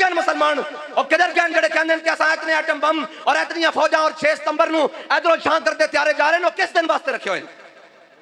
गए मुसलमान और किधर गए जेडे कहंदे कि असां इतने एटम बम और इतनी फौजा और 6 सितंबर नूं इधरों छां करते त्यारे जा रहे हैं, किस दिन वास्ते रखे हुए।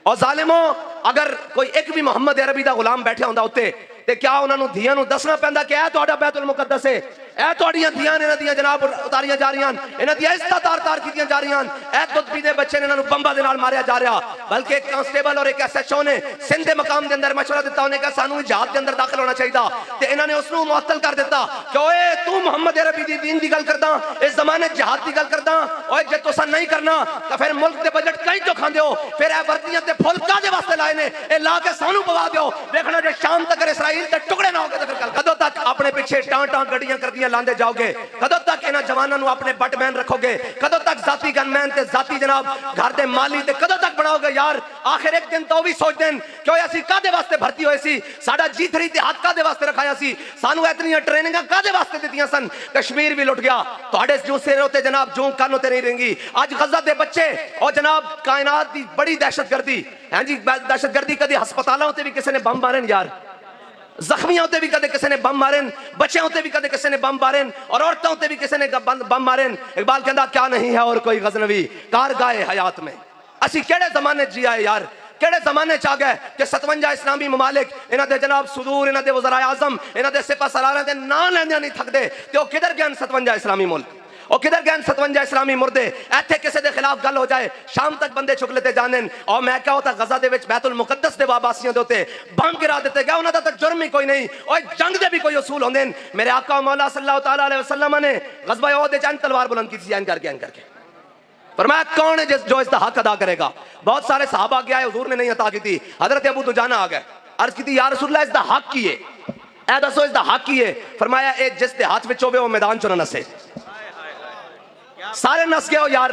और जालिमो अगर कोई एक भी मुहम्मद अरबी दा गुलाम बैठा हुंदा उत्ते ते क्या उन्होंने धियां नूं दसना पैंदा कि ए तुहाडा बैतुल मुकद्दस है, ए तुहाडीआं धियां ने, इन्हां दियां जनाब उतारियां जा रही, इन्हां दियां इज्जतां तार-तार कीतियां जा रही, ए दुध पींदे बच्चे ने इन्हां नूं बंबां दे नाल मारिया जा रहा। बल्कि एक कांस्टेबल और एक SHO ने सिंध दे मकाम दे अंदर मशवरा दिता, उन्हें कहा सानू जिहाद दे अंदर दाखिल होना चाहिए ते इन्हां ने उसनूं मुअत्तल कर दिता कि ओए तू मुहम्मद अरबी दी दीन दी गल करदा, इस जमाने जिहाद दी गल करदा, ओए जे तुसां नहीं करना तां फिर मुल्क दे बजट कहीं तो खांदे हो, फिर ए वर्दियां ते फुल कादे वास्ते लाए ने, ए ला के सानू पवा दिओ, देखना जे शाम तक इसराइल ते टुकड़े ना हो गए। कदों तक अपने पीछे टां गड्डियां करदियां लांदे जाओगे, कदों तक इन्हां जवानों अपने बटमैन रखोगे, कदों तक जाती गनमैन ते जाती जनाब घर दे माली ते कदों तक बनाओगे यार। आखिर एक दिन तो भी सोच देन कि असीं कादे वास्ते भर्ती होए सी, साडा G3 इतिहाद कादे वास्ते रखाया सी, सानू इतनी ट्रेनिंगां कादे वास्ते दित्तियां सन। कश्मीर भी लुट गया, तुहाडे जो सिर होते जनाब जो कान होते नहीं रहेंगी। अज गजा दे बच्चे और जनाब कायनात दी बड़ी दहशतगर्दी है जी, दहशतगर्दी कदी हस्पतालों ते भी किसी ने बम मारे यार, जख्मियों ते भी कदे किसी ने बम मारे, बच्चों ते भी कदे किसी ने बम मारे और औरतों ते भी किसी ने बम मारे। इकबाल कहता क्या नहीं है और कोई गजनवी कार गाए हयात में। असी केड़े जमाने जी आए यार, केड़े जमाने च आ गए कि 57 इस्लामी ममालिक इन्हां दे जनाब सुदूर, इन्हां दे वज़राए आज़म, इन्हां दे सिपा सलारां दे नां लैंदे नहीं थकदे ते ओ किधर गए 57 इस्लामी मुल्क, और किधर गए 57 इस्लामी मुर्दे। इत्थे किसी के खिलाफ गल हो जाए शाम तक बंदे चुक लेते जाने, और मैं क्या होता गजा दे विच बैतुल मुकद्दस दे वाबासियों दे उत्ते बम गिरा देते गए, उन्हां दा तां जुर्म ही कोई नहीं। और जंग दे भी कोई उसूल होंदे न। मेरे आका मौला सल्लल्लाहु तआला अलैहि वसल्लम ने गज़वा उहद दे तलवार बुलंद की थी ऐन करके फरमाया कौन है जो इसका हक अदा करेगा। बहुत सारे सहाबा गया, हुजूर ने नहीं अता की थी। हजरत अबू दुजाना आ गए, अर्ज की या रसूलल्लाह इसका हक की है, ए दसो इसका हक की है। फरमाया ए जिस दे हाथ विच होवे वो मैदान चो ना नसे। सारे नस गए हो यार,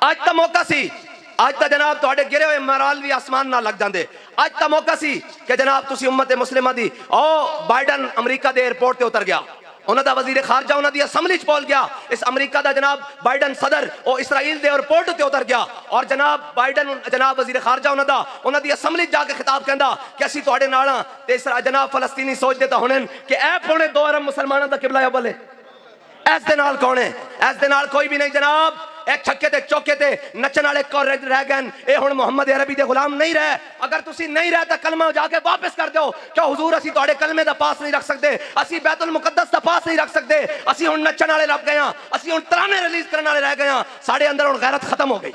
आज तो मौका सी, आज तो जनाब तुहाडे गिरे हुए मराल भी आसमान ना लग जाते। आज तो मौका सी कि जनाब तुसी उम्मत मुस्लिमा दी ओ बाइडन अमरीका दे एयरपोर्ट ते उतर गया, उन्हां दा वजीर खारजा उन्हां दी असम्बली च बोल गया, इस अमरीका दा जनाब बाइडन सदर ओ इसराइल दे एयरपोर्ट ते उतर गया, और जनाब बाइडन जनाब वजीर खारजा उन्हां दी असम्बली जाके खिताब कहंदा कि असीं तुहाडे नाल हां ते जनाब फलस्तीनी सोचदे तां हुण कि ए पौने 2 अरब मुसलमानां दा किबला अव्वल है। इस दे नाल कौन है? इस दे नाल कोई भी नहीं जनाब। एक छक्के ते चौके ते नचन वाले को रह गए, ये हुण मुहम्मद अरबी दे गुलाम नहीं रहे। अगर तुसी नहीं रहे तो कलमा जाके वापस कर दो। क्या हुजूर असी तुहाडे कलमे दा पास नहीं रख सकते, असी बैतुल मुकद्दस दा पास नहीं रख सकते, असी हुण नचन वाले लग गए हां, असी हुण तराने रिलीज करने वाले रह गए हां, साडे अंदर हुण गैरत खत्म हो गई।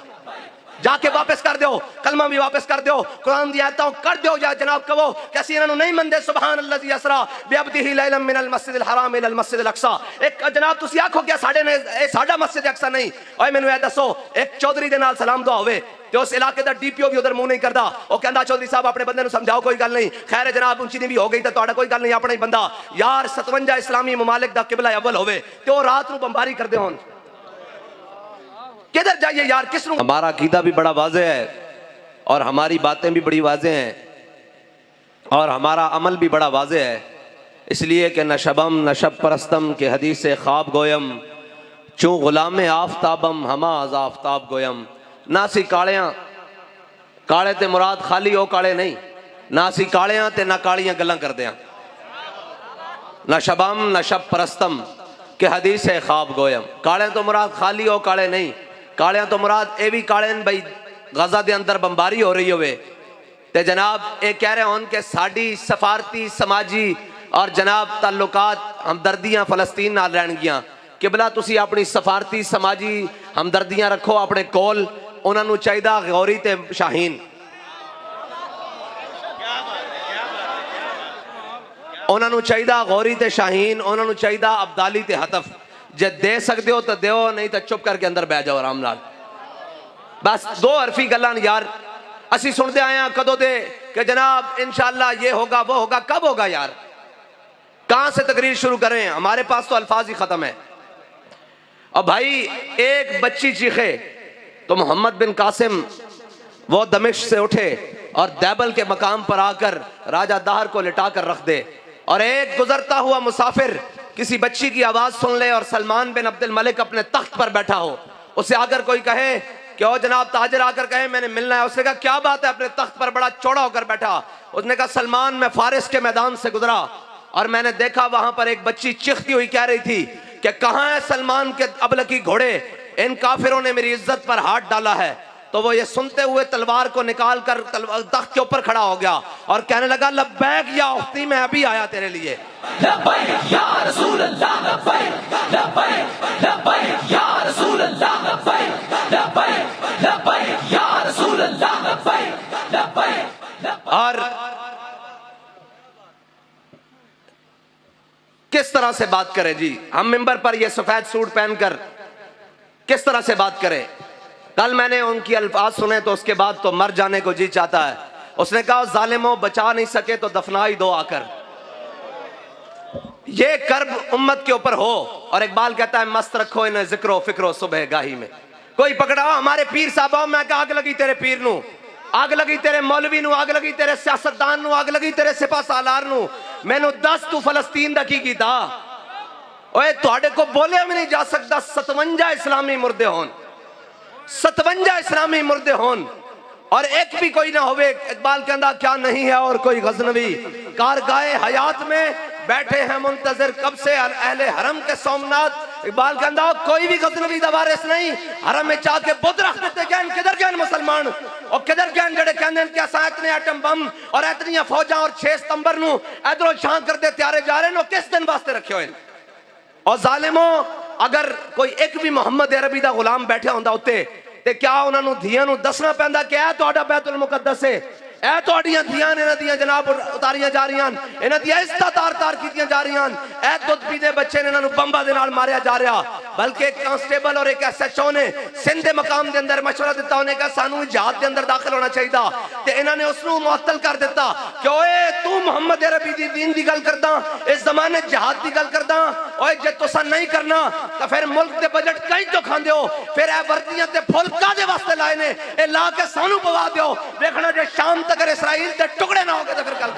जाके वापस कर दो, कलमा भी वापस कर दो, कुरान दी आयतां कर दो, या जनाब कहो कि असीं इन्हां नूं नहीं मनदे। सुभान अल्लाज़ी असरा बिअब्दिही लैलन मिनल मस्जिदिल हराम इलल मस्जिदिल अक्सा। एक जनाब तुसीं आखो कि साडे ने ए साडा मस्जिद अक्सा नहीं। ओए मैनूं ए दसो, एक चौधरी दे नाल सलाम दुआ होवे ते उस इलाके दा DPO भी उधर मुंह नहीं करदा, वो कहंदा चौधरी साहब अपने बंदे नूं समझाओ, कोई गल नहीं, खैर जनाब ऊंची नहीं भी हो गई तो तुहाडा कोई गल नहीं, अपना ही बंदा। यार 57 इस्लामी ममालिक दा किबला अव्वल होवे ते ओ रात नूं बमबारी करदे होण, किधर जाइए यार, किस नूं? हमारा अकीदा भी बड़ा वाज़े है और हमारी बातें भी बड़ी वाज़े हैं और हमारा अमल भी बड़ा वाज़े है, इसलिए कि नशबम नशब परस्तम के हदीस से ख्वाब गोयम चूँ गुलाम आफ्ताबम हमा अज़ा आफ्ताब गोयम। ना सी कालियां काले ते मुराद खाली ओ काले नहीं, ना सी कालियां ते ना कालियां गल्लां करदे हां। नशबम नशब परस्तम के हदीस से ख्वाब गोयम, काले तो मुराद खाली ओ काले नहीं, कालियां तो मुराद ये भी काले भाई गजा के अंदर बमबारी हो रही होवे ते जनाब ये कह रहे होन कि साड़ी सफारती समाजी और जनाब ताल्लुकात हमदर्दियां फलस्तीन नाल रहणगियां। किबला तुसी अपनी सफारती समाजी हमदर्दियां रखो अपने कोल, उन्होंने चाहिए गौरी ते शाहीन, उन्होंने चाहिए गौरी ते शाहीन, उन्होंने चाहिए अब्दाली ते हतफ। जे दे सकते हो तो दो, नहीं तो चुप करके अंदर बह जाओ आराम नाल। बस 2 हरफी गल्लां यार असी सुनते आए हैं कदों दे कि जनाब इंशाअल्लाह ये होगा वो होगा। कब होगा यार? कहां से तकरीर शुरू करें? हमारे पास तो अल्फाज ही खत्म है। और भाई एक बच्ची चीखे तो मोहम्मद बिन कासिम वो दमिश्क से उठे और दैबल के मकाम पर आकर राजा दाहर को लिटा कर रख दे, और एक गुजरता हुआ मुसाफिर किसी बच्ची की आवाज सुन ले और सलमान बिन अब्दुल मलिक अपने तख्त पर बैठा हो, उसे आकर कोई कहे कि ओ जनाब ताजिर आकर कहे मैंने मिलना है। उसने कहा क्या बात है? अपने तख्त पर बड़ा चौड़ा होकर बैठा। उसने कहा सलमान मैं फारिस के मैदान से गुजरा और मैंने देखा वहां पर एक बच्ची चीखती हुई कह रही थी कि कहां है सलमान के अबलकी घोड़े, इन काफिरों ने मेरी इज्जत पर हाथ डाला है। तो वो ये सुनते हुए तलवार को निकाल कर तख्त के ऊपर खड़ा हो गया और कहने लगा लब्बैक या उख्ती, मैं अभी आया तेरे लिए। लब्बैक या रसूल अल्लाह, लब्बैक लब्बैक लब्बैक या रसूल अल्लाह, लब्बैक लब्बैक लब्बैक या रसूल अल्लाह, लब्बैक लब्बैक। और किस तरह से बात करें जी, हम मिंबर पर ये सफेद सूट पहनकर किस तरह से बात करें। कल मैंने उनकी अल्फाज सुने तो उसके बाद तो मर जाने को जी चाहता है। उसने कहा जालिमों बचा नहीं सके तो दफना ही दो आकर। ये कर्ब उम्मत के ऊपर हो। और इकबाल कहता है मस्त रखो इन्हें जिक्रो फिक्रो सुबह गाही में। कोई पकड़ाओ हमारे पीर साहब, मैं कहा आग लगी तेरे पीर नू, आग लगी तेरे मौलवी नू, आग लगी तेरे सियासतदान नू, आग लगी तेरे सिपा सालार नू। मैनू दस तू फलस्तीन दा की कीता। ओए तुहाडे को बोलिया भी नहीं जा सकता 57 इस्लामी मुर्दे होन, 57 इस्लामी मुर्दे होन और एक भी कोई ना होवे। इकबाल कहता क्या नहीं है और कोई गजनवी कारगाए हयात में बैठे हैं मुंतजर कब से अहले हरम के सोमनाथ। इकबाल कहता कोई भी गजनवी दा वारिस नहीं। हरम में जाके बुत रख देते गए, किधर गए मुसलमान और किधर गए जेडे कहंदे कि असां इतने एटम बम और इतनी फौजां और 6 सितंबर नू इधरों छां करते त्यारे जा रहे नो, किस दिन वास्ते रखे हुए। और जालिमों अगर कोई एक भी मोहम्मद अरबी दा गुलाम बैठा होंदा उत्ते ते क्या उन्होंने धियां नू दसना पैंदा कि यह तुहाडा बैतुल मुकद्दस है, यह तुहाडियां धियां ने, इन्हां दियां जनाब उतारियां जा रही, इन्हां दियां इज्जतां तार-तार कीतियां जा रही, यह दुध पीते बच्चे ने इन्हां बंबा दे नाल मारिया जा रहा। बल्कि एक कांस्टेबल और एक SHO ने सिंध के मकाम के अंदर मशवरा दिता, उन्हें कहा सानू जहाज के अंदर दाखिल होना चाहिए ते इन्होंने उसनू मुअत्तल कर दिता कि ओए तू मुहम्मद अरबी दी दीन की गल करदा, इस जमाने जहाज की गल करदा। ओए जे तुसा नहीं करना तो फिर मुल्क के बजट कहीं तो खांदे हो, फिर ए वर्दियां ते फुल कादे वास्ते लाए ने, ए ला के सानू पवा दियो। देखना जे शाम तक इसराइल के टुकड़े ना हो गए तो फिर कल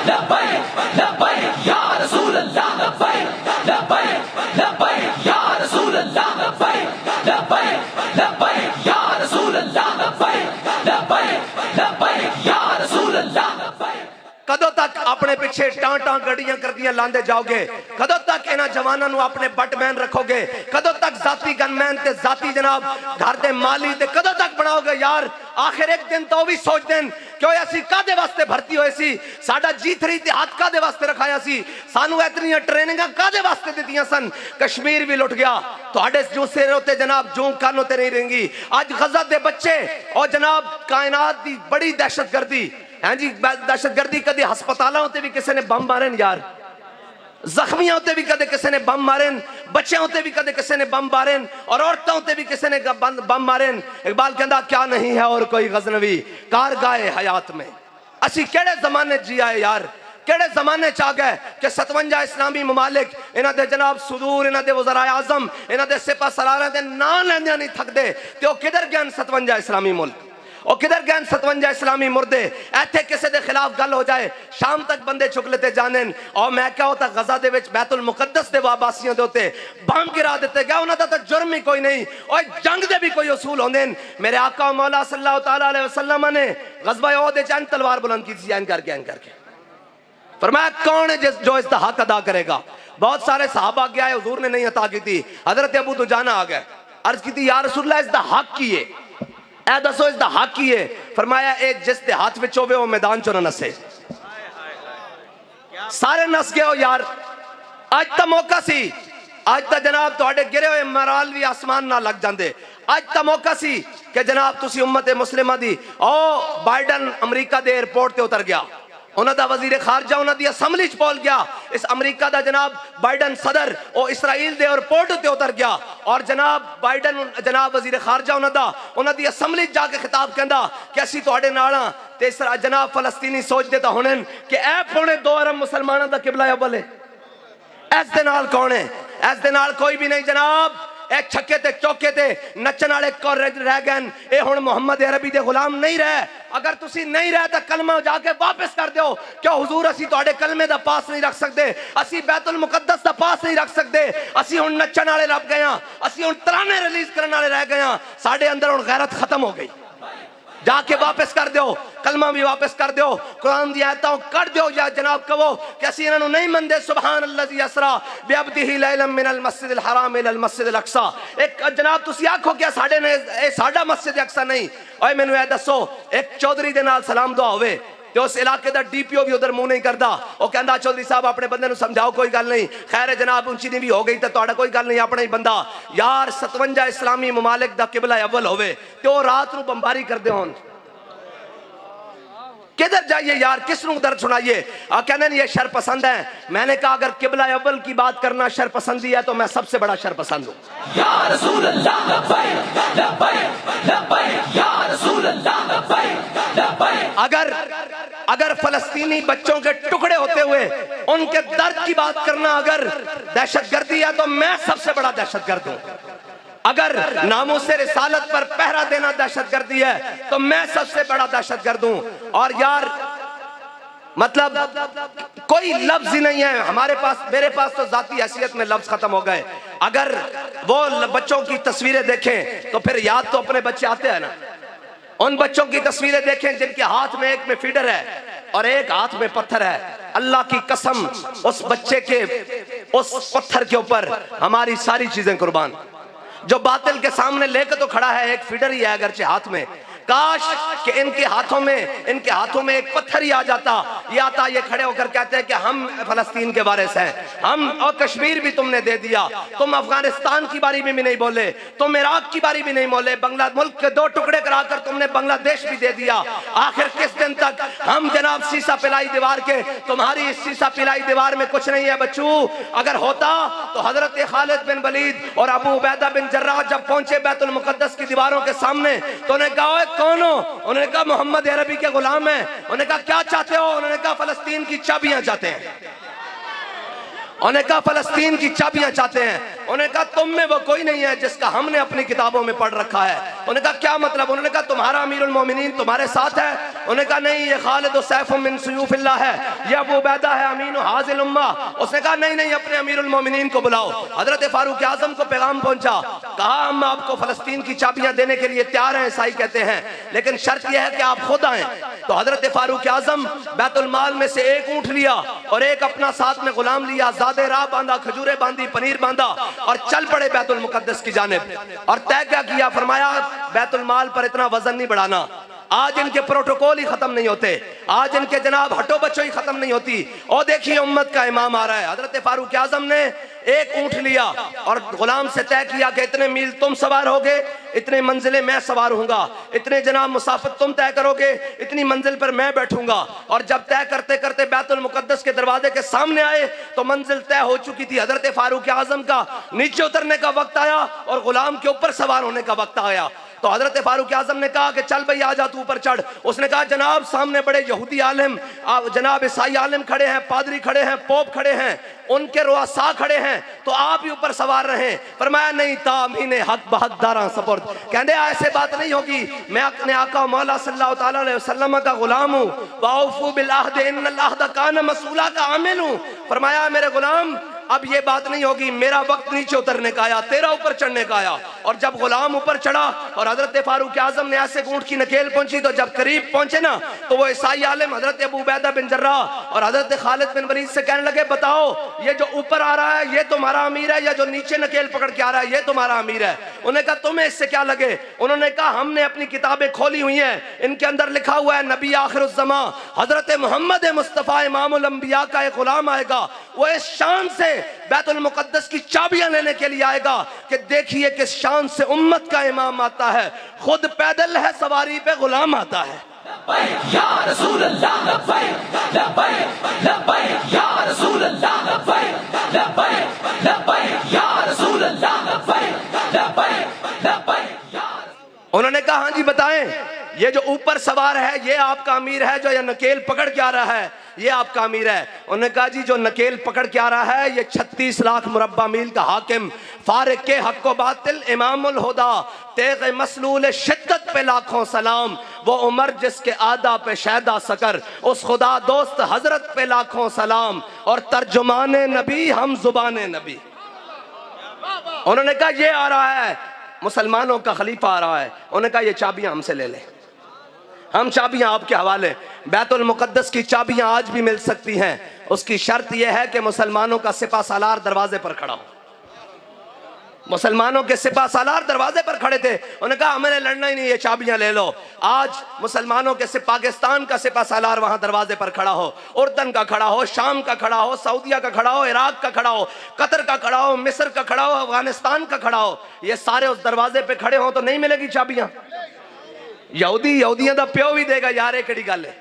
लब्बैक लब्बैक या रसूल अल्लाह, लब्बैक लब्बैक लब्बैक या रसूल अल्लाह, लब्बैक लब्बैक लब्बैक या रसूल अल्लाह, लब्बैक लब्बैक लब्बैक या रसूल अल्लाह, लब्बैक। कदों तक अपने पिछे टां गड्डियां करदियां लांदे जाओगे? कदों तक इन्हां जवानां नू अपने बटमैन रखोगे? कदों तक जाती गनमैन ते जाती जनाब घर दे माली ते कदों तक बनाओगे यार? आखिर एक दिन तो भी सोच देन कि असी कादे वास्ते भर्ती होए सी, साडा G3 इतिहाद कादे वास्ते रखाया सी, सानू इतनी ट्रेनिंगां कादे वास्ते दित्तियां सन। कश्मीर भी लुट गया, तुहाडे जो सिर होते जनाब जो कान होते नहीं रहेंगी। अज गजा दे बच्चे और जनाब कायनात दी बड़ी दहशतगर्दी है जी, दहशतगर्दी कभी हस्पतालों ते भी किसी ने बम मारे यार, जख्मियों ते भी कदे किसी ने बम मारे, बच्चों ते भी कदे किसी ने बम मारे और औरतों ते भी किसी ने बम मारे। इकबाल कहता क्या नहीं है और कोई गजनवी कारगाए हयात में। असी केड़े जमाने जी आए यार, केड़े जमाने च आ गए कि 57 इस्लामी ममालिक इन्हां दे जनाब सुदूर, इन्हां दे वज़राए आज़म, इन्हां दे सिपा सलारां दे नाम लैंदे नहीं थकदे ते ओ किधर गए 57 इस्लामी मुल्क, और किधर गए 57 इस्लामी मुर्दे। इत्थे किसी के खिलाफ गल हो जाए शाम तक बंदे चुक लेते जाने और मैं क्या होता गजा दे विच बैतुल मुकद्दस दे वाबासियों दे उत्ते बम गिरा दिते गए, उन्हां दा तां जुर्म ही कोई नहीं। और जंग दे भी कोई उसूल होंदे न। मेरे आका मौला सल्लल्लाहु तआला अलैहि वसल्लम ने गज़वा उहद दे चंद तलवार बुलंद की थी ऐन करके फरमाया कौन है जो इसका हक अदा करेगा। बहुत सारे सहाबा गया है, हुजूर ने नहीं अता की थी। हजरत अबू दुजाना आ गए, अर्ज की थी या रसूलल्लाह इसका हक की है, ए दसो इसका हक की है। फरमाया ए जिस दे हाथ विच होवे वो मैदान चो ना नसे। सारे नस गए हो यार, आज तो मौका सी, आज तो जनाब तुहाडे गिरे हुए मराल भी आसमान ना लग जाते। आज तो मौका सी कि जनाब तुसी उम्मत मुस्लिमा दी ओ बाइडन अमरीका दे एयरपोर्ट ते उतर गया, उन्हां दा वजीर खारजा उन्हां दी असम्बली च बोल गया, इस अमरीका दा जनाब बाइडन सदर ओ इसराइल दे एयरपोर्ट ते उतर गया और जनाब बाइडन जनाब वजीर खारजा उन्हां दी असम्बली च जाके खिताब कहंदा कि असीं तुहाडे नाल हां ते जनाब फलस्तीनी सोचदे तां हुण कि ए पौने 2 अरब मुसलमानां दा किबला अव्वल है। इस दे नाल कौन है? इस दे नाल कोई भी नहीं जनाब। ए छक्के ते चौके ते नचन वाले कौन रह गए? ए हुण मुहम्मद अरबी दे गुलाम नहीं रहे। अगर तुसी नहीं रहे तो कलमा जाके वापस कर दो। क्यों हुजूर असी तुहाडे कलमे दा पास नहीं रख सकते, असी बैतुल मुकद्दस दा पास नहीं रख सकते। असी हुण नचन वाले रह गए, असी हुण तराने रिलीज करने वाले रह गए, साडे अंदर हुण गैरत खत्म हो गई। जाके वापस कर दो, कलमा भी वापस कर दो, कुरान दी आयतां कर दो, या जनाब कहो कि असीं इन्हां नूं नहीं मनदे। सुभान अल्लाज़ी अस्रा बिअब्दिही लैलन मिनल मस्जिदिल हराम इलल मस्जिदिल अक्सा। एक जनाब तुसीं आखो कि साडे ने साडा मस्जिद अक्सा नहीं। ओए मैनूं ए दसो, एक चौधरी दे नाल सलाम दुआ होवे ते उस इलाके दा डीपीओ भी उधर मुंह नहीं करदा, वो कहंदा चौधरी साहब अपने बंदे नूं समझाओ, कोई गल नहीं, खैर है जनाब ऊंची नी भी हो गई तो तुहाडा कोई गल नहीं, अपना ही बंदा। यार 57 इस्लामी ममालिक दा किबला अव्वल होवे ते वो रात नूं बमबारी करदे होण, किधर जाइए यार, किस नूं दर्द सुनाइए। कहने ये शर पसंद है। मैंने कहा अगर किबला अव्वल की बात करना शर पसंदी है तो मैं सबसे बड़ा शर पसंद हूं। या रसूल अल्लाह लब्बैक लब्बैक लब्बैक या रसूल अल्लाह लब्बैक लब्बैक। अगर फलस्तीनी बच्चों के टुकड़े होते हुए उनके दर्द की बात करना अगर दहशतगर्दी है तो मैं सबसे बड़ा दहशतगर्द हूं। अगर नामूसे रिसालत पर पहरा देना दहशतगर्दी है तो मैं सबसे बड़ा दहशतगर्द हूं। और यार मतलब कोई लफ्ज ही नहीं है हमारे पास, मेरे पास तो जाती हैसियत में लफ्ज खत्म हो गए। अगर वो बच्चों की तस्वीरें देखें तो फिर याद तो अपने बच्चे आते हैं ना। उन बच्चों की तस्वीरें देखें जिनके हाथ में एक में फीडर है और एक हाथ में पत्थर है। अल्लाह की कसम उस बच्चे के उस पत्थर के ऊपर हमारी सारी चीजें कुर्बान। जो बातिल के सामने लेकर तो खड़ा है, एक फीडर ही है अगरचे हाथ में। काश कि इनके हाथों में एक पत्थर ही आ जाता, ये आता, ये खड़े होकर कहते हैं कि हम फलस्तीन के वारिस हैं, हम, और कश्मीर भी तुमने दे दिया, तुम अफगानिस्तान की बारी में भी नहीं बोले, तुम इराक की बारी भी नहीं बोले, बांग्ला मुल्क के 2 टुकड़े कराकर तुमने बांग्लादेश भी दे दिया। आखिर किस दिन तक हम जनाब शीशा पिलाई दीवार के, तुम्हारी इस शीशा पिलाई दीवार में कुछ नहीं है बच्चू। अगर होता तो हजरत खालिद बिन वलीद और अबू उबैदा बिन जर्राह जब पहुंचे बैतुल मुकद्दस की दीवारों के सामने तो उन्हें कहा कौन हो? उन्होंने कहा मोहम्मद अरबी के गुलाम हैं। उन्होंने कहा क्या चाहते हो? उन्होंने कहा फलस्तीन की चाबियां चाहते हैं। उन्होंने कहा फलस्तीन की चाबियां चाहते हैं। उन्होंने कहा तुम में वो कोई नहीं है जिसका हमने अपनी किताबों में पढ़ रखा है। उन्होंने कहा क्या मतलब? उन्होंने कहा तुम्हारा अमीरुल मोमिनीन तुम्हारे साथ है। उन्होंने कहा नहीं, ये खालिद सैफुम मिन सुयूफिल्लाह है, ये अबू उबैदा है अमीन हाजिल उम्मा। उसने कहा नहीं नहीं, अपने अमीरुल मोमिनीन को बुलाओ। हजरत फारूक आजम को पैगाम पहुंचा, कहा हम आपको फलस्तीन की चाबियां देने के लिए तैयार हैं, ईसाई कहते हैं, लेकिन शर्त यह है कि आप खुद आए। तो हजरत फारूक आजम बैतुल माल में से एक ऊंट लिया और एक अपना साथ में गुलाम लिया, ज़ादे राह बांधा, खजूरें बांधी, पनीर बांधा और चल पड़े बैतुल मुकद्दस की जानिब। और तय क्या किया? फरमाया बैतुल माल पर इतना वजन नहीं बढ़ाना। आज इनके प्रोटोकॉल ही खत्म नहीं होते, आज इनके जनाब हटो बच्चों ही खत्म नहीं होती। और देखिए उम्मत का इमाम आ रहा है। हजरत फारूक आजम ने एक ऊंट लिया और गुलाम से तय किया कि इतने मील तुम सवार होगे, इतने मंजिलें मैं सवार होऊंगा, इतने जनाब मुसाफिर तुम तय करोगे, इतनी मंजिल पर मैं बैठूंगा। और जब तय करते करते बैतुल मुकद्दस के दरवाजे के सामने आए तो मंजिल तय हो चुकी थी। हजरत फारूक आजम का नीचे उतरने का वक्त आया और गुलाम के ऊपर सवार होने का वक्त आया। तो हजरत फारूक आजम ने कहा कि चल भाई आ जा, तू ऊपर चढ़। उसने कहा जनाब सामने बड़े यहूदी आलिम, जनाब ईसाई आलिम खड़े हैं, पादरी खड़े हैं, पोप खड़े हैं, उनके रुआसा खड़े हैं, तो आप ही ऊपर सवार रहे। फरमाया नहीं, तामीने हक बहकदारा सपुर्द। कहते ऐसे बात नहीं होगी, मैं अपने आका मौला सल्लल्लाहु ताला अलैहि वसल्लम का गुलाम हूँ। वाउफू बिल अहद इन्नल अहद कान मसूला का आमिल हूँ। फरमाया मेरे गुलाम अब ये बात नहीं होगी, मेरा वक्त नीचे उतरने का आया, तेरा ऊपर चढ़ने का आया। और जब गुलाम ऊपर चढ़ा और हजरत फारूक आजम ने ऐसे ऊंट की नकेल पहुंची तो जब करीब पहुंचे ना तो वो ईसाई आलिम हजरत अबू उबैदा बिन जर्राह और हजरत खालिद बिन वलीद से कहने लगे बताओ ये जो ऊपर आ रहा है ये तुम्हारा अमीर है या जो नीचे नकेल पकड़ के आ रहा है ये तुम्हारा अमीर है? उन्होंने कहा तुम्हें इससे क्या लगे? उन्होंने कहा हमने अपनी किताबें खोली हुई हैं, इनके अंदर लिखा हुआ है नबी आखिरुज़्ज़मा हजरत मोहम्मद मुस्तफ़ा इमामुल अंबिया का एक गुलाम आएगा, वो इस शान से बैतुल मुकद्दस की चाबियां लेने के लिए आएगा कि देखिए किस शान से उम्मत का इमाम आता है, खुद पैदल है, सवारी पे गुलाम आता है। लब्बैक या रसूल अल्लाह लब्बैक लब्बैक लब्बैक या रसूल अल्लाह लब्बैक लब्बैक लब्बैक या रसूल अल्लाह लब्बैक लब्बैक लब्बैक या। उन्होंने कहा हाँ जी बताएं, ये जो ऊपर सवार है ये आपका अमीर है, जो ये नकेल पकड़ के आ रहा है ये आपका अमीर है? उन्होंने कहा जी जो नकेल पकड़ के आ रहा है ये 36 लाख मुरब्बा मील का हाकिम, फारिक के हक व बातिल, इमामुल हुदा, तेग मसलूल शिद्दत पे लाखों सलाम, वो उमर जिसके आदा पे शैदा सकर, उस खुदा दोस्त हजरत पे लाखों सलाम, और तर्जुमाने नबी हम जुबाने नबी। उन्होंने कहा ये आ रहा है, मुसलमानों का खलीफा आ रहा है। उन्होंने कहा ये चाबियां हमसे ले ले। हम चाबियां आपके हवाले। बैतुल मुकद्दस की चाबियां आज भी मिल सकती हैं, उसकी शर्त यह है कि मुसलमानों का सिपा सालार दरवाजे पर खड़ा हो। मुसलमानों के सिपा सालार दरवाजे पर खड़े थे, उन्होंने कहा हमें लड़ना ही नहीं, ये चाबियां ले लो। आज मुसलमानों के पाकिस्तान का सिपा सालार वहां दरवाजे पर खड़ा हो, उर्दन का खड़ा हो, शाम का खड़ा हो, सऊदिया का खड़ा हो, इराक का खड़ा हो, कतर का खड़ा हो, मिस्र का खड़ा हो, अफगानिस्तान का खड़ा हो, ये सारे उस दरवाजे पे खड़े हो तो नहीं मिलेगी चाबियां। यहूदियों का प्यो भी देगा यार, एक कड़ी गल है,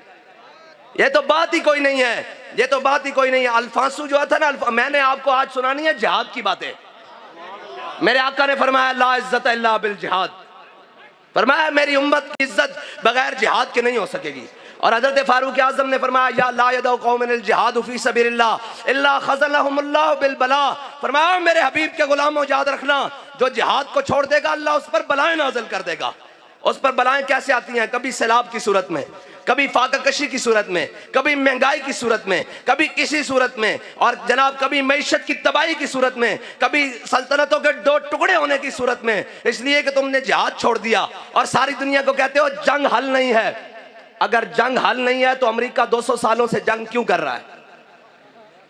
ये तो बात ही कोई नहीं है, ये तो बात ही कोई नहीं है। अल्फांसू जो था ना, मैंने आपको आज सुनानी है जिहाद की बातें। मेरे आका ने फरमाया ला इज्जत इल्ला बिल जिहाद, फरमाया मेरी उम्मत की इज्जत बगैर जिहाद के नहीं हो सकेगी। और हजरत फारूक आजम ने फरमाया या ला यदउ कौमिन जिहाद फी सबीलिल्लाह इल्ला खज़लहुमुल्लाह बिल बला, फरमाया मेरे हबीब के गुलामों याद रखना, जो जिहाद को छोड़ देगा अल्लाह उस पर बलाएं नाज़िल कर देगा। उस पर बलाएं कैसे आती हैं? कभी सैलाब की सूरत में, कभी फाका कशी की सूरत में, कभी महंगाई की सूरत में, कभी किसी सूरत में, और जनाब कभी मईशत की तबाही की सूरत में, कभी सल्तनतों के दो टुकड़े होने की सूरत में, इसलिए कि तुमने जिहाद छोड़ दिया और सारी दुनिया को कहते हो जंग हल नहीं है। अगर जंग हल नहीं है तो अमेरिका 200 सालों से जंग क्यों कर रहा है?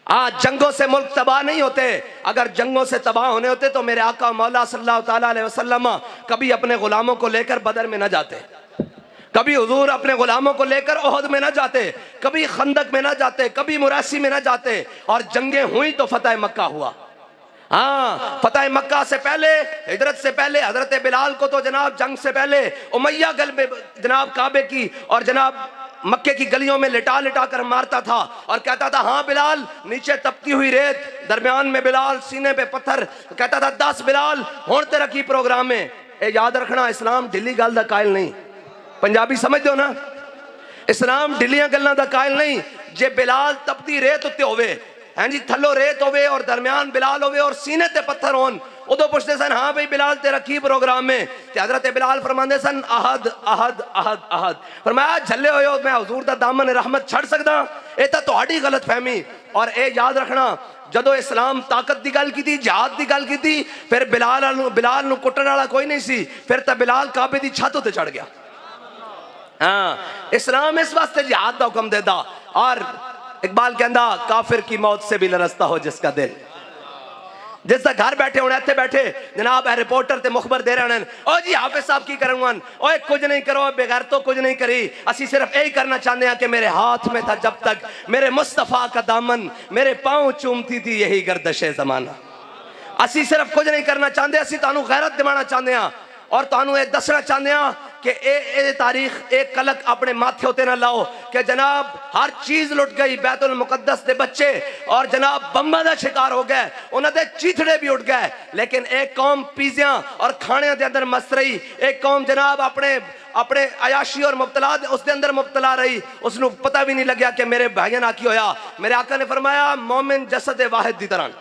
आज जंगों से मुल्क तबाह नहीं होते, अगर जंगों से तबाह होने होते तो मेरे आका मौला सल्लल्लाहु ताला अलैहि वसल्लम कभी अपने गुलामों को लेकर बदर में न जाते, कभी हुजूर अपने गुलामों को लेकर ओहद में न जाते, कभी खंदक में न जाते, कभी मुरासी में न जाते, और जंगें हुई तो फतह मक्का हुआ। हाँ, फतह मक्का से पहले, हिजरत से पहले हजरत बिलाल को तो जनाब जंग से पहले उमैया गल में जनाब काबे की और जनाब मक्के की गलियों में लिटा लिटा कर मारता था और कहता था हाँ बिलाल, नीचे तपती हुई रेत, दरमियान में बिलाल, सीने पे पत्थर, कहता था 10 बिलाल होने तेरा की प्रोग्राम में। ए याद रखना, इस्लाम ढिली गल दा कायल नहीं, पंजाबी समझ दो ना, इस्लाम ढिलियां गल्लां दा कायल नहीं। जे बिलाल तपती रेत उत्ते होवे, हैं जी, थल्लो रेत होवे और दरमियान बिलाल होवे और सीने ते पत्थर होन, उदो पूछते सन हाँ भाई बिलाल तेरा की प्रोग्राम में? ते हजरत बिलाल फरमांदे सन अहद अहद अहद अहद, फरमाया झल्ले होए हो, मैं हुजूर दा दामन रहमत छड़ सकदा? ये तो तुहाडी गलत फहमी। और ए याद रखना, जदों इस्लाम ताकत की गल की, जिहाद की गल की, फिर बिलाल नूं कुट्टण वाला कोई नहीं सी, फिर तो बिलाल काबे दी छत उत्ते चढ़ गया। हाँ, इस्लाम इस वास्ते जिहाद का हुक्म देता। और इकबाल कहता काफिर की मौत से भी लरसता हो जिसका दिल, जिस घर बैठे होने इत्थे बैठे जनाब रिपोर्टर ते मुखबर दे रहे हैं, ओ जी हाफिज साहब की करूंगा, ओए कुछ नहीं करो, बेगैर तो कुछ नहीं करी, असी सिर्फ यही करना चाहते हैं कि मेरे हाथ में था जब तक मेरे मुस्तफा का दामन, मेरे पांव चूमती थी यही गर्दशे जमाना। असी सिर्फ कुछ नहीं करना चाहते, असी तानू गैरत दिवाना चाहते हैं और तानू ये दसना चाहते हैं कि ए तारीख एक कलक अपने माथे होते ना लाओ कि जनाब हर चीज लुट गई, बैतुल मुकद्दस के बच्चे और जनाब बम्बा का शिकार हो गए, उन्होंने चीथड़े भी उठ गए, लेकिन एक कौम पिज़्ज़ा और खाने के अंदर मस्त रही, एक कौम जनाब अपने अपने अयाशी और मुब्तला उसके अंदर मुब्तला रही, उसको पता भी नहीं लगा कि मेरे भाइयों ना की होया। मेरे आका ने फरमाया मोमिन जसद वाहिद की तरह,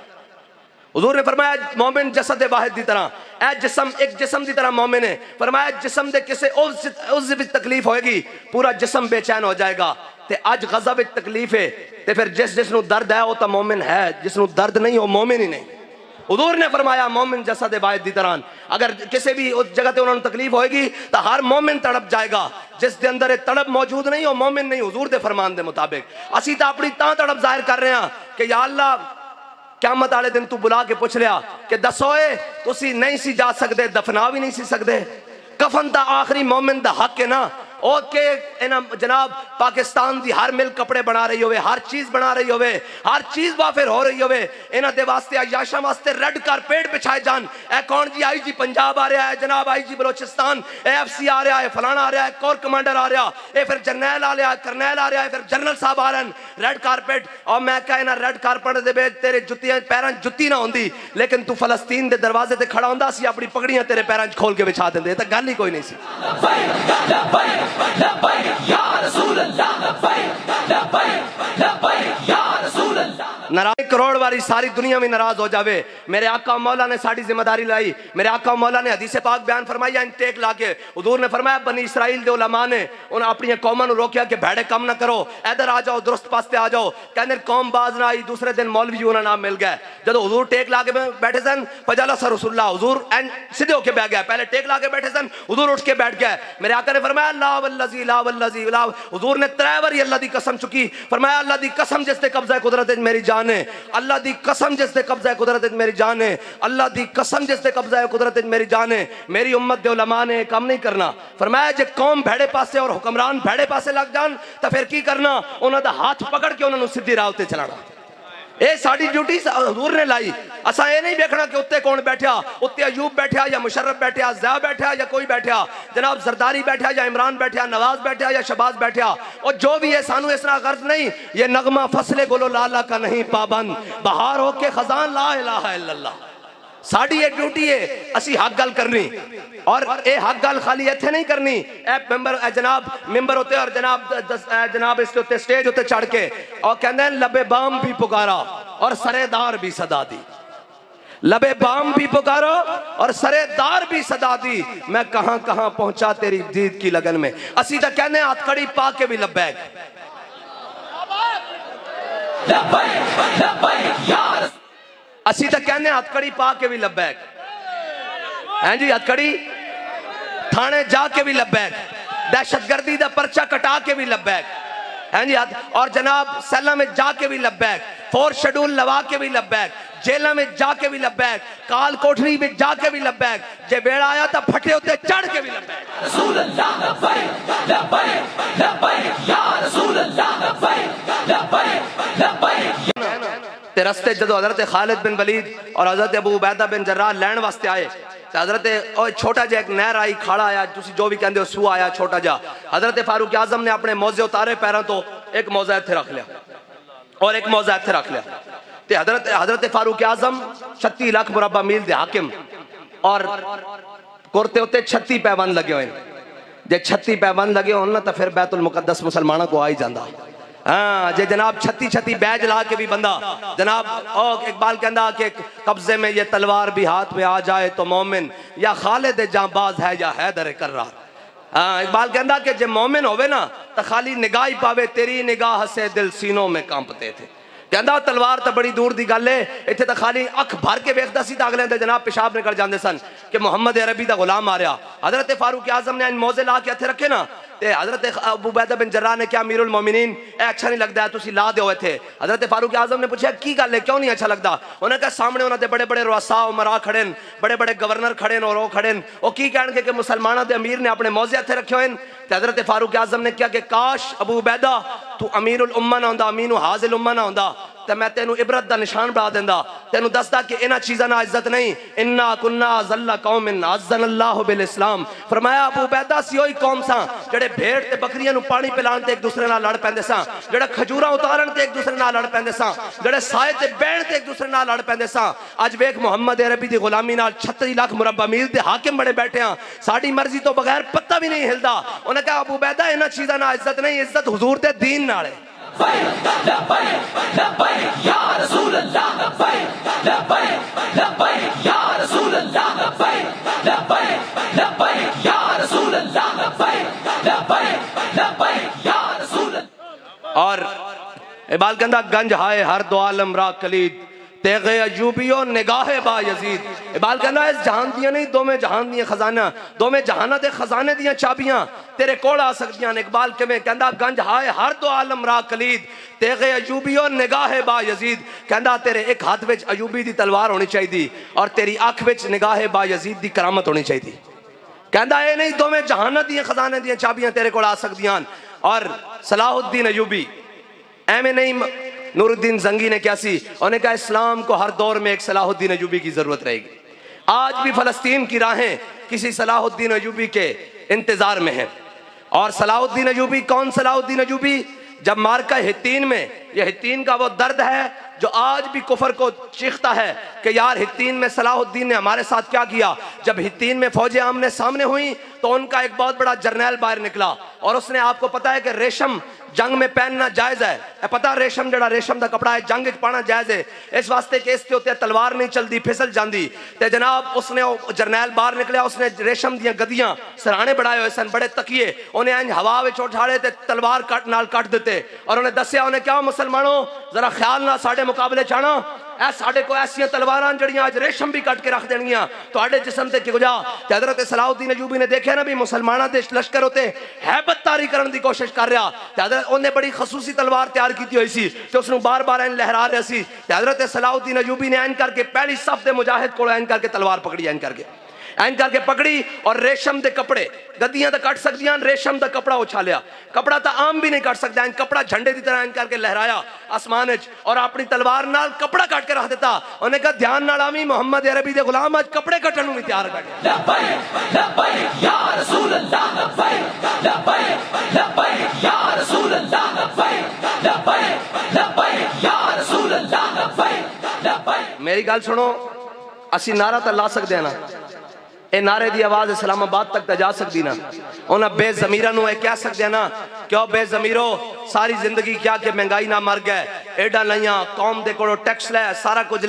हुजूर ने फरमाया मोमिन जसद वाहिद की तरह, ए जिस्म एक जिस्म की तरह मोमिन है। फरमाया जिस्म दे किसे उस विच तकलीफ होएगी पूरा जिस्म बेचैन हो जाएगा, ते अज गज़ब विच तकलीफ है ते फिर जिसनू दर्द है वो तो मोमिन है, जिसनू दर्द नहीं वो मोमिन ही नहीं। हुजूर ने फरमाया मोमिन जसद वाहिद की तरह, अगर किसी भी उस जगह पे उन्होंने तकलीफ होएगी तो हर मोमिन तड़प जाएगा, जिसके अंदर तड़प मौजूद नहीं हो मोमिन नहीं। हुजूर दे फरमान दे मुताबिक असी तो अपनी तां तड़प जाहिर कर रहे हैं कि या अल्लाह क़यामत वाले दिन तू बुला के पूछ लिया कि दसोए तुसी नहीं सी जा सकते, दफना भी नहीं सी सकते, कफन दा आखिरी मोमिन दा हक है ना, ओके जनाब पाकिस्तान की हर मिल कपड़े बना रही होवे, हर चीज बना रही होवे, हर चीज वाफिर हो रही होवे, इन्हां दे वास्ते अयाशा वास्ते रेड कारपेट बिछाए जान। ए कौन जी आईजी पंजाब आ रहा है, जनाब आईजी बलोचिस्तान, एफसी आ रहा है, फलाना आ रहा है, कोर कमांडर आ रहा है, फिर जरनैल आ रहा है, करनैल आ रहा है, फिर जनरल साहब आ रहे हैं, रेड कारपेट। और मैं कहना रेड कारपेट दे विच तेरे जुत्तियां पैरां जुत्ती ना होंदी, लेकिन तू फलस्तीन दे दरवाजे ते खड़ा होंदा सी, अपनी पगड़ियां तेरे पैरां च खोल के बिछा देंदे, तां गल ही कोई नहीं सी। नाराज करोड़ वारी सारी दुनिया में नाराज हो जावे। मेरे आका मौला ने साड़ी जिम्मेदारी लाई। मेरे आका मौला ने हदीस पाक बयान फरमाई टेक ला के हुजूर ने फरमाया बनी इसराइल दे उलमा ने उन्हें अपनी कौमां नूं रोकिया कि भेड़े कम ना करो, इधर आ जाओ, दुरुस्त पास्ते आ जाओ। कहंदे कौम बाज ना आई। दूसरे दिन मौलवी जी उन्हें नाम मिल गया। जब हुजूर टेक ला के बैठे सन फजाला सर रसूलुल्लाह, हुजूर सीधे होके बैठ गया। पहले टेक ला के बैठे सन, हुजूर उठ के बैठ गए। मेरे आका ने फरमाया ला वल्लजी ला वल्लजी ला। हुजूर ने 3 बार अल्लाह दी कसम चुकी। फरमाया अल्लाह दी कसम जिसते कब्जा कुदरत मेरी जान है, अल्लाह दी कसम जिसते कब्जा कुदरत मेरी जान है, अल्लाह दी कसम जिसते कब्जा कुदरत मेरी जान है। मेरी उम्मत दे उलमा ने काम नहीं करना। फरमाया जे कौम भेड़े पासे और हुक्मरान भेड़े पासे लग जान तो फिर की करना, उन्हां दा हाथ पकड़ के उन्हां नूं सीधी राह ते चलाना। ये साड़ी ड्यूटी हुजूर ने लाई। असा ये नहीं देखना कि उत्ते कौन बैठा, उत्ते अयूब बैठा या मुशर्रफ बैठा, ज़िया बैठा या कोई बैठा, जनाब जरदारी बैठा या इमरान बैठा, नवाज बैठा या शहबाज बैठा, और जो भी है सानू इस तरह गर्ज नहीं। ये नगमा फसले गोलो लाला का नहीं पाबंद, बहार हो के खजान ला इलाहा इल्लल्लाह। साड़ी ये ड्यूटी है असी हक गल करनी, और ये हक गल खाली इत्थे नहीं करनी। ए जनाब मेंबर होते और जनाब इसके उत्ते स्टेज उत्ते चढ़ के और कहते हैं लबे बाम भी पुकारा और सरेदार भी सदा दी। लबे बाम भी पुकारो और सरेदार भी सदा दी। मैं कहां कहां पहुंचा तेरी दीद की लगन में। असी तो कहने हथकड़ी पा के भी लब्बैक, असी तो कहने हथकड़ी पा के भी लब्बैक हैं जी, हथकड़ी थाने जाके भी लब्बैक, दहशतगर्दी का पर्चा कटा के भी लब्बैक हैं जी, और जनाब सेला में जाके भी लब्बैक, 4 शेड्यूल लवा के भी लब्बैक, जेल में जाके भी लब्बैक, काल कोठरी में जाके भी लब्बैक, जे बेड़ा आया तो फटे होते चढ़ के भी लब्बैक। रसूल अल्लाह लब्बैक लब्बैक लब्बैक या रसूल अल्लाह लब्बैक लब्बैक लब्बैक। ते रस्ते जदों हजरत खालिद बिन वलीद और हजरत अबू उबैदा बिन जर्राह लैन वास्ते आए तो हजरत और छोटा जा एक नहर आई, खाड़ा आया, तुसी जो भी कहते हो सूआ आया छोटा जा। हजरत फारूक आजम ने अपने मौजे उतारे पैरों तो एक मौजा इत्थे रख लिया और एक मौजा इत्थे रख लिया। ते हजरत फारूक आजम 36 लाख मुरब्बा मील दे हाकिम और कुर्ते उत्ते 36 पैबंद लगे हुए। जे 36 पैबंद लगे हो ना तो फिर बैतुल मुकद्दस मुसलमानों को आ ही जाता। हाँ जे जनाब 36 बैज ला के भी बंदा जनाब और इकबाल कहता कि कब्जे में ये तलवार भी हाथ में आ जाए तो मोमिन या खालिद जांबाज है या हैदर कर्रार। हाँ इकबाल कहता कि जे मोमिन होवे ना तो खाली निगाह ही पावे, तेरी निगाह से दिल सीनों में कांपते थे। कहता तलवार तो बड़ी दूर की गल है, इतने तो खाली अख भर के वेखता सी तो अगले दिन जनाब पेशाब निकल जाते सन कि मुहम्मद अरबी का गुलाम आ रहा। हजरत फारूक आजम ने मौजे ला के इत्थे रखे ना, हजरत अबू उबैदा बिन जर्राह ने क्या अमीरुल मोमिनीन ए अच्छा नहीं लगता है तुसी ला दो इत्थे। हजरत फारूक आजम ने पूछा की गल है क्यों नहीं अच्छा लगता। उन्हें कहा सामने उन्होंने बड़े बड़े रुअसा उमरा खड़े, बड़े बड़े गवर्नर खड़े और वो खड़े, वो की कहणगे कि मुसलमानों के अमीर ने अपने मौजे इत्थे रखे हुए। हजरत फारूक आजम ने कहा कि काश अबू उबैदा तू अमीरुल उम्मा ना होंदा, अमीनु हाजिल उम्मा ना होंदा तो मैं तेनू इबरत का निशान बना देंदा, तेनू दसदा कि इन्हां चीज़ां नाल इज्जत नहीं। इन्ना कुन्ना ज़ल्ला कौमिन अज़्ज़नल्लाहु बिल इस्लाम। फरमाया अबू उबैदा सी ओही कौम सा जेड़े भेड़ ते बकरियां नू पानी पिलाण ते एक दूसरे नाल लड़ पैंदे सा, जेड़ा खजूरां उतारन ते एक दूसरे नाल लड़ पैंदे सा, जेड़े साए ते बैण ते एक दूसरे नाल लड़ पैंदे सा। अज वेख मुहम्मद अरबी दी गुलामी नाल 36 लाख मुरब्बा मील दे हाकिम बड़े बैठे हां, साडी मर्जी तो बगैर पत्ता भी नहीं हिलदा। उन्हें कहा अबू उबैदा इन्हां चीज़ां नाल इज्जत नहीं, इज्जत हुजूर दे दीन नाल है। और इकबाल कहता गंज हाय हर दो आलम रा कलीद तेगे अयूबियो निगाहे बा यजीद। इकबाल कहता इस जहान दिया नहीं दोवें जहान दियां खजाना, दोवें जहाना दे खजाने दियां चाबियां तेरे कोल आ सकदियां। इकबाल किवें कहता गंज हाय हर दो आलम रा कलीद तेगे अयूबियो निगाहे बा यजीद। कहता तेरे एक हाथ विच अयूबी दी तलवार होनी चाहिए और तेरी अख विच निगाहे बा यजीद दी करामत होनी चाहिए। कहता ये नहीं दोवें जहाना दियां खजाने दियां चाबियां तेरे कोल आ सकदियां। और सलाहुद्दीन अयूबी एवं नहीं नूरुद्दीन जंगी ने क्या सी, उन्होंने कहा इस्लाम को हर दौर में एक सलाहुद्दीन अयूबी की जरूरत रहेगी। आज भी फलस्तीन की राहें किसी सलाहुद्दीन अयूबी के इंतजार में हैं। और सलाहुद्दीन अयूबी कौन सलाहुद्दीन अयूबी? जब मार्का हित्तीन में, यह हित्तीन का वो दर्द है जो आज भी कुफर को चीखता है कि यार हित्तीन में सलाहुद्दीन ने हमारे साथ क्या किया। जब हित्तीन में फौजें आमने सामने हुई तो उनका एक बहुत बड़ा जर्नैल बाहर निकला और उसने, आपको पता है कि रेशम जंग में पहनना जायज है, पता रेशम जड़ा रेशम का कपड़ा है जंग च पाना जायज है, इस वास्ते कि इसके उत्ते तलवार नहीं चलती, फिसल जाती। ते जनाब उसने जरनैल बाहर निकलिया, उसने रेशम दियां गद्दियां सराहने बनाए हुए सन, बड़े तकिए, उन्हें इंज हवा विच उठाड़े ते तलवार कट दिते और उन्हें दसिया, उन्हें क्या मुसलमानों जरा ख्याल ना साडे मुकाबले च आना, साडे को ऐसियां तलवारां जड़ियां अज रेशम भी कट के रख देनियां तुहाडे जिस्म ते कि जा। ते हज़रत सलाउद्दीन अयूबी ने देखा ना भी मुसलमानों के लश्कर उत्ते हैबत तारी करने की कोशिश कर रहा, ते हज़रत उन्हें बड़ी खसूसी तलवार तैयार की हुई सी ते उसनूं बार बार इंज लहरा रहा सी। ते हज़रत सलाउद्दीन अयूबी ने इंज करके पहली सफ दे मुजाहिद को इंज करके तलवार पकड़ी, इंज करके पकड़ी और रेशम के कपड़े, गद्दियां तो कट सकदियां, रेशम का कपड़ा उछालिया, कपड़ा तो आम भी नहीं कट सकता, इंज कपड़ा झंडे की तरह इंज करके लहराया आसमान विच और अपनी तलवार नाल कपड़ा कट के रख दिता। उन्हें कहा ध्यान नाल आवी, मोहम्मद अरबी दे गुलाम अज कपड़े कटण नूं भी तैयार कर लब्बैक लब्बैक या रसूल अल्लाह, लब्बैक लब्बैक लब्बैक या रसूल अल्लाह, लब्बैक लब्बैक लब्बैक या रसूल अल्लाह, लब्बैक लब्बैक। मेरी गल सुनो, असी नारा तो ला सकते हैं ना, ये नारे की आवाज इस्लामाबाद तक तो जा सकती ना, उन्हें बेजमीरों को कह सकते हैं ना, क्यों बेजमीरो सारी जिंदगी क्या कि महंगाई ना मर गए, एडा लिया कौम के कोलों टैक्स लिया, सारा कुछ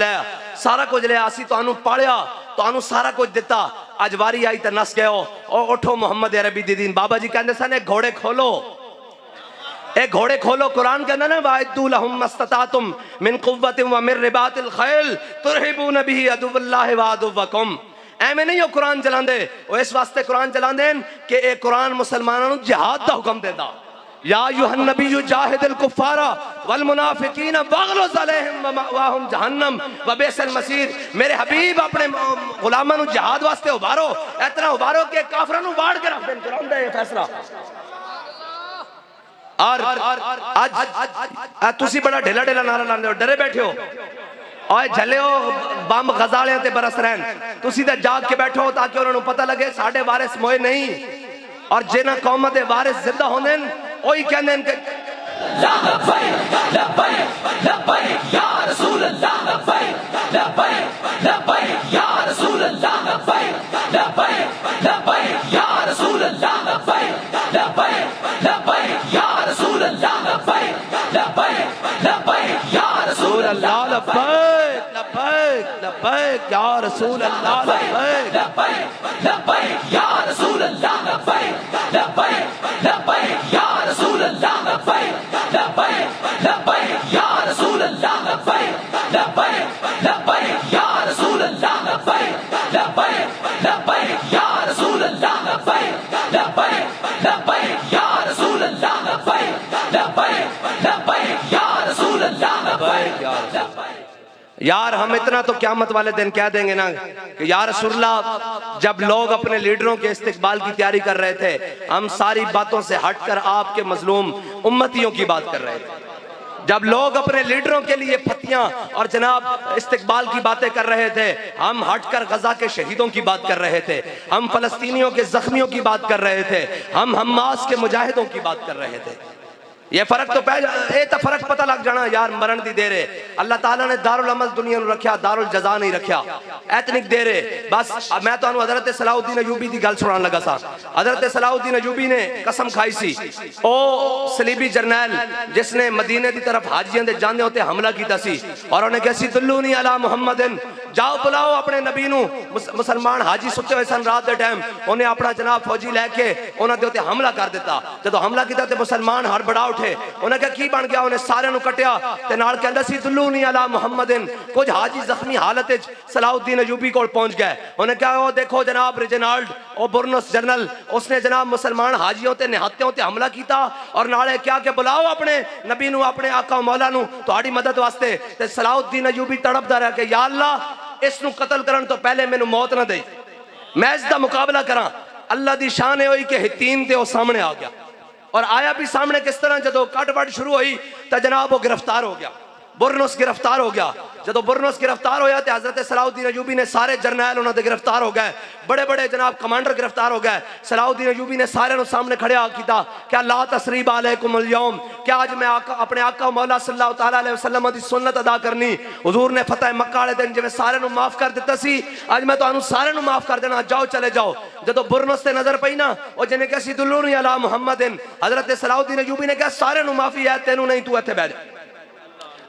लिया, असी तुहानू पालिया, तुहानू सारा कुछ दिता, अज वारी आई तो नस गए हो, उठो मोहम्मद अरबी दी दीन। बाबा जी कहते सन घोड़े खोलो, ए घोड़े खोलो, कुरान कहना ना वाइदू लहुम मस्ततातुम मिन कुव्वतिन व मिन रिबातिल खैल तुरहिबून बिही अदुव्वल्लाहि व अदुव्वकुम। एवें नहीं हो कुरान चलांदे, वो इस वास्ते कुरान चलांदे कि ए कुरान मुसलमानों को जिहाद दा हुक्म देता, या अय्युहन नबिय्यु जाहिदिल कुफ्फारा वल मुनाफिकीन वगलुज़ अलैहिम व मअवाहुम जहन्नम व बि'सल मसीर। मेरे हबीब अपने गुलामां नूं जिहाद वास्ते उभारो, इतना उभारो कि काफिरां नूं वाड़ के रख देन। कुरान दा ये फैसला। और आज तुसी बड़ा ढेला ढेला नारा लांदे हो, डरे बैठे हो और झले हो बंब गजालियां ते बरस रहन, तुसी ते जाग के बैठो ताकि उन्होंने पता लगे साडे वारिस मोए नहीं, और जिन्हां कौमां दे वारिस जिंदा होंदे ओही कहंदे कि लब्बैक लब्बैक लब्बैक या रसूल अल्लाह, लब्बैक लब्बैक लब्बैक या रसूल अल्लाह, लब्बैक लब्बैक लब्बैक या रसूल अल्लाह, लब्बैक लब्बैक लब्बैक या रसूल अल्लाह, लब्बैक लब्बैक लब्बैक या रसूल अल्लाह, लब्बैक लब्बैक लब्बैक या रसूल अल्लाह, लब्बैक लब्बैक लब्बैक या रसूल अल्लाह, लब्बैक लब्बैक लब्बैक या रसूल अल्लाह, लब्बैक लब्बैक लब्बैक या रसूल अल्लाह, लब्बैक लब्बैक लब्बैक या रसूल अल्लाह, लब्बैक लब्बैक लब्बैक या रसूल अल्लाह, लब्बैक लब्बैक लब्बैक या रसूल अल्लाह, लब्बैक लब्बैक लब्बैक या रसूल अल्लाह, लब्बैक। यार हम इतना तो क़यामत वाले दिन कह देंगे ना कि या रसूलल्लाह, जब लोग अपने लीडरों के इस्तिकबाल की तैयारी कर रहे थे, हम सारी बातों से हटकर आपके मजलूम उम्मतियों की बात कर रहे थे। जब लोग अपने लीडरों के लिए फतियां और जनाब इस्तिकबाल की बातें कर रहे थे, हम हटकर गजा के शहीदों की बात कर रहे थे, हम फलस्तीनियों के जख्मियों की बात कर रहे थे, हम हमास के मुजाहिदों की बात कर रहे थे। ये फर्क तो फर्क पता लग जाना यार, मरण दी देर है। अल्लाह ताला ने दारुल अमल दुनिया में रखा, दारुल जजा नहीं रखा, एतनिक देर है। बस मैं तो हजरत सलाउद्दीन अयूबी की गल सुनान लगा सा। हजरत सलाउद्दीन अयूबी ने कसम खाई सी, ओ सलीबी जरनैल जिसने मदीने की तरफ हाजियां दे जाने होते हमला किया सी, और उन्हें कहा सी दुल्लूनी अला मुहम्मदिन, जाओ बुलाओ अपने नबी नू। मुसलमान हाजी सुते हुए सन रात के टाइम, उन्हें अपना जनाब फौजी लैके उन्होंने उत्ते हमला कर दिता। जो हमला किया तो मुसलमान हड़बड़ा उठे, उन्हें क्या की बन गया, उन्हें सारे कटिया ते नाल कहंदा सी दुल्लूनी अला मुहम्मदिन। कुछ हाजी जख्मी हालत विच सलाउद्दीन अयूबी कोल पहुंच गए। उन्हें कहा ओ देखो जनाब रिजिनाल्ड ओ बुरनस जनरल, उसने जनाब मुसलमान हाजियों ते निहत्तियों ते हमला किया, और नाले क्या के बुलाओ अपने नबी नू, अपने आका मौला नू तुहाडी मदद वास्ते। ते सलाउद्दीन अयूबी तड़पदा रहा कि या अल्लाह, इसनू कतल करन तो पहले मैनू मौत ना दे, मैं इसका मुकाबला करा। अल्लाह दी शान है हुई कि हित्तीन ते ओ सामने आ गया, और आया भी सामने किस तरह, जो कट वट शुरू हुई तो जनाब वो गिरफ्तार हो गया। बुरनुस गिरफ्तार हो गया। जो बुरनुस गिरफ्तार होया तो हजरत सलाउद्दीन अयूबी ने सारे जरनैल उन्होंने गिरफ्तार हो गए, बड़े बड़े जनाब कमांडर गिरफ्तार हो गए। सलाउद्दीन अयूबी ने सारे सामने खड़े किया, क्या ला तसरीब अलैकुमुल यौम, क्या आज मैं अपने आका मौला सल्लल्लाहु तआला अलैहि वसल्लम दी सुन्नत अदा करनी। हुजूर ने फतेह मक्का वाले दिन जिवें सारे माफ कर दिता सी, आज मैं तुहानू सारे माफ कर देना, जाओ चले जाओ। जो बुरनुस से नजर पई ना, वो जिन्हें कहा सिदुल्लूनी अला मुहम्मदिन, हजरत सलाउद्दीन अयूबी ने कहा सारे माफी है, तेनू नहीं, तू इत्थे बैठ जा,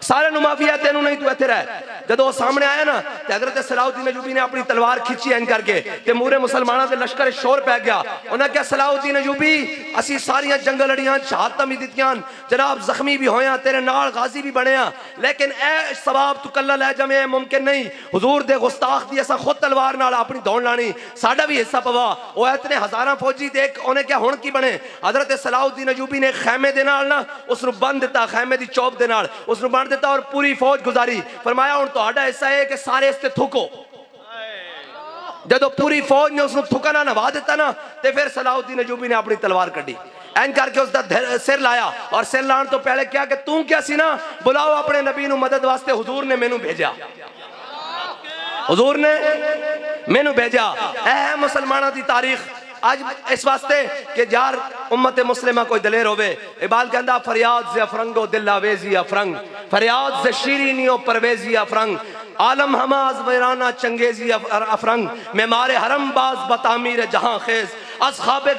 सारे माफी है, तेनू नहीं, तू इत्थे रह। जो सामने आया ना तो हजरत सलाउद्दीन अयूबी ने अपनी तलवार खिंची एन करके ते मूरे मुसलमानों के लश्कर शोर पै गया। उन्हें क्या सलाउद्दीन अयूबी असी सारियां जंग लड़ियां, शहादतां भी दित्तियां, जनाब जख्मी भी होया, तेरे नाल गाजी भी बने, लेकिन ए सवाब तू कल्ला लै जावे मुमकिन नहीं। हुजूर दे गुस्ताख दी असां खुद तलवार नाल अपनी दौड़ लानी, साडा भी हिस्सा पवा। वो इतने हजारां फौजी देख उन्हें क्या हुण की बने। हजरत सलाउद्दीन अयूबी ने खैमे दे नाल ना उसनू बंद दिता, खैमे दी चौप दे नाल उसनू बंद दिता और पूरी फौज गुजारी। फरमाया हुण तुहाडा हिस्सा है कि सारे इस ते थुको। जदों पूरी फौज ने उसनू थुकना नवा दिता ना, ते फिर सलाउद्दीन अयूबी ने अपनी तलवार कड्डी, एन करके उसका सिर लाया, और सिर लाने तो पहले क्या कि तू क्या सी ना, बुलाओ अपने नबी नू मदद वास्ते, हुजूर ने मैनू भेजा, हुजूर ने मैनू भेजा। ऐ मुसलमानों की तारीख आज इस वास्ते कि यार उम्मत मुस्लिमा कोई दलेर होवे। इबाल कहंदा फरियाद से अफरंगो दिल आवेजी अफरंग, फरियाद से शीरीनियो परवेजी अफरंग, आलम हमाज वैराना चंगेजी अफरंग, मैं मारे हरम बाज बतामीर जहां खेज, अस खाबे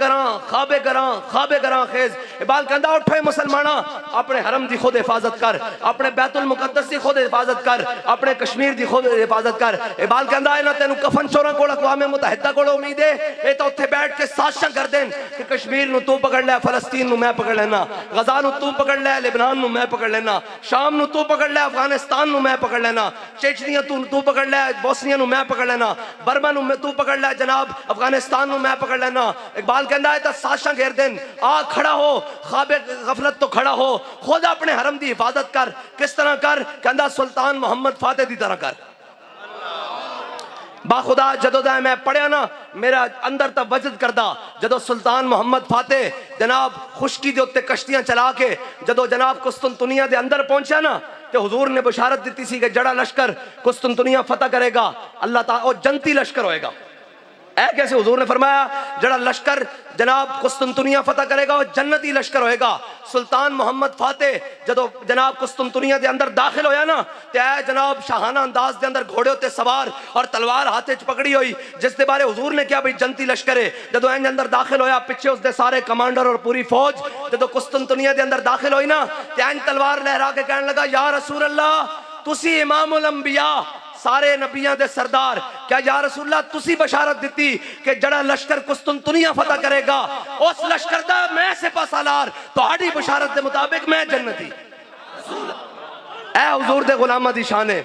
गरां खेज। इबाल कहंदा उठो मुसलमाना, अपने हरम दी खुद हिफाजत कर, अपने बैतुल मुकद्दस दी खुद हिफाजत कर, अपने कश्मीर दी खुद हिफाजत कर। इबाल कहंदा इना तेनू कफन चोरा कोल अक़वाम मुत्तहिदा कोल उम्मीद है, ये तो उत्थे बैठ के साजिशां कर देन कि कश्मीर नू तू पकड़ ले, फलस्तीन नू मैं पकड़ लेना, गजा नू तू पकड़ ले, लेबनान नू मैं पकड़ लेना, शाम नू तू पकड़ ले, अफगानिस्तान नू मैं पकड़ लेना, चेचनिया तू पकड़ ले, बोस्निया नू मैं पकड़ लेना, बर्मा नू तू पकड़ ले, जनाब अफगानिस्तान नू मैं पकड़ लेना। इकबाल कहता है साजिशां घेर देन, आ खड़ा हो, ख्वाबे गफलत तो खड़ा हो, खुद अपने हरम की हिफाजत कर। किस तरह कर? कहता सुल्तान मोहम्मद फातेह की तरह कर। बाखुदा जदों दा मैं पढ़िया ना, मेरा अंदर तक वजद करदा, जदों सुल्तान मोहम्मद फातेह जनाब खुशकी के उत्ते कश्तियां चला के जदों जनाब कुस्तुनतुनिया के अंदर पहुंचा ना, तो हुजूर ने बशारत दी सी कि जड़ा लश्कर कुस्तुनतुनिया फतह करेगा अल्लाह ताला वो जनती लश्कर होएगा। ऐ कैसे? हुजूर ने फरमाया जड़ा लश्कर जनाब कुस्तुनतुनिया फतह करेगा वो जन्नती लश्कर होएगा। सुल्तान मोहम्मद फातेह जदों जनाब कुस्तुनतुनिया के अंदर दाखिल होया ना, तो ऐ जनाब शाहाना अंदाज के अंदर घोड़े उत्ते सवार और तलवार हाथ च पकड़ी हुई, जिसके बारे हुजूर ने क्या भाई जनती लश्कर है। जदों इंज अंदर दाखिल होया, पिछे उसके सारे कमांडर और पूरी फौज जदों कुस्तुनतुनिया के अंदर दाखिल हुई ना, तो इंज तलवार लहरा के कहने लगा, या रसूल अल्लाह तुसी इमामुल अंबिया, सारे नबियां दे सरदार, क्या या रसूलल्लाह तुसी बशारत दी कि जड़ा लश्कर कुस्तुनतुनिया फतह करेगा उस लश्कर दा मैं सिपा सालार, तुहाडी बशारत दे मुताबिक मैं जन्नती। ऐ हुजूर दे गुलामां दी शान है।